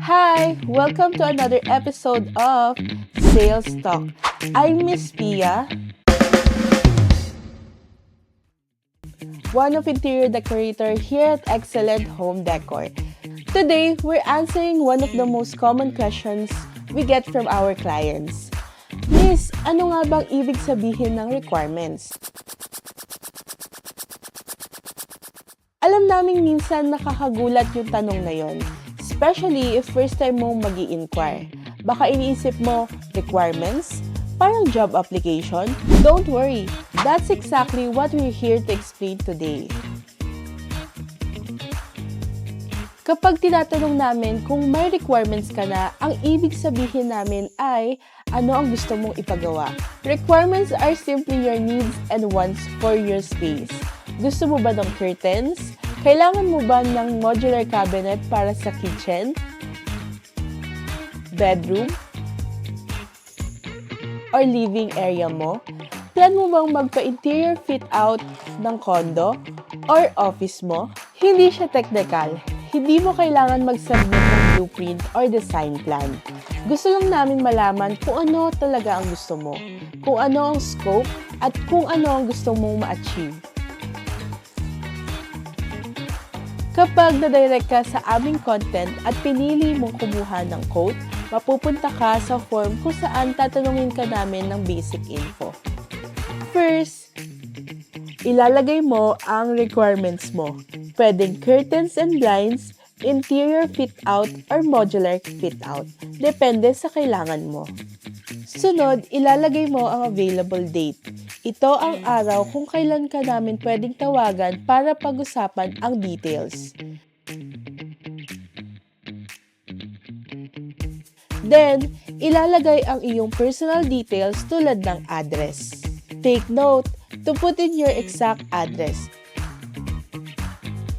Hi! Welcome to another episode of Sales Talk. I'm Miss Phia, one of Interior Decorator here at Excellent Home Decor. Today, we're answering one of the most common questions we get from our clients. Miss, ano nga bang ibig sabihin ng requirements? Alam naming minsan nakakagulat yung tanong na yon, especially if first time mong mag-i-inquire. Baka iniisip mo, requirements? Parang job application? Don't worry, that's exactly what we're here to explain today. Kapag tinatanong namin kung may requirements ka na, ang ibig sabihin namin ay ano ang gusto mong ipagawa. Requirements are simply your needs and wants for your space. Gusto mo ba ng curtains? Kailangan mo ba ng modular cabinet para sa kitchen? Bedroom? Or living area mo? Plan mo bang magpa-interior fit-out ng condo or office mo? Hindi siya technical. Hindi mo kailangan mag-submit ng blueprint or design plan. Gusto lang namin malaman kung ano talaga ang gusto mo, kung ano ang scope, at kung ano ang gusto mong ma-achieve. Kapag na-direct ka sa aming content at pinili mong kumuha ng quote, mapupunta ka sa form kung saan tatanungin ka namin ng basic info. First, ilalagay mo ang requirements mo. Pwedeng curtains and blinds, interior fit-out, or modular fit-out. Depende sa kailangan mo. Sunod, ilalagay mo ang available date. Ito ang araw kung kailan ka namin pwedeng tawagan para pag-usapan ang details. Then, ilalagay ang iyong personal details tulad ng address. Take note to put in your exact address.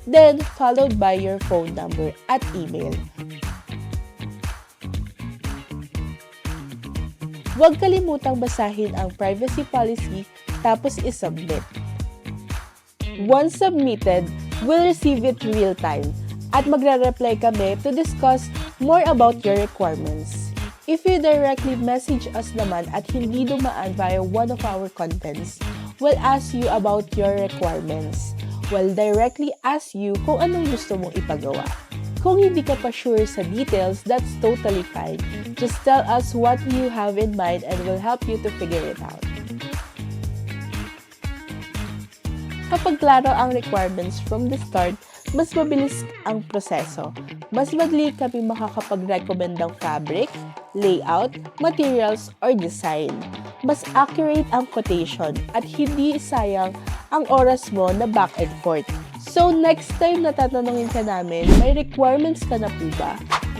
Then, followed by your phone number at email. Huwag kalimutang basahin ang privacy policy tapos isubmit. Once submitted, we'll receive it real time at magre-reply kami to discuss more about your requirements. If you directly message us naman at hindi dumaan via one of our contents, we'll ask you about your requirements. We'll directly ask you kung anong gusto mong ipagawa. Kung hindi ka pa sure sa details, that's totally fine. Just tell us what you have in mind and we'll help you to figure it out. Kapag klaro ang requirements from the start, mas mabilis ang proseso. Mas madali kami makakapag-recommend ng fabric, layout, materials, or design. Mas accurate ang quotation at hindi sayang ang oras mo na back and forth. So next time na tatanungin ka namin, may requirements ka na po ba?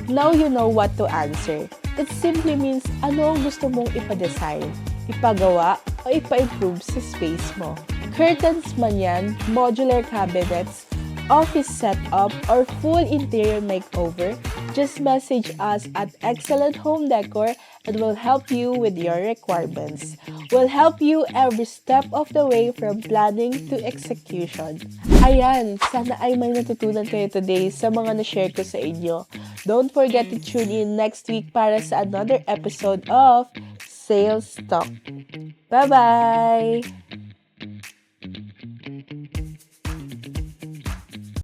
Now you know what to answer. It simply means ano ang gusto mong ipa-design, ipagawa, o ipa-improve sa space mo. Curtains man yan, modular cabinets, office setup, or full interior makeover, just message us at Excellent Home Decor and we'll help you with your requirements. We'll help you every step of the way from planning to execution. Ayan, sana ay may natutunan kayo today sa mga na-share ko sa inyo. Don't forget to tune in next week para sa another episode of Sales Talk. Bye-bye!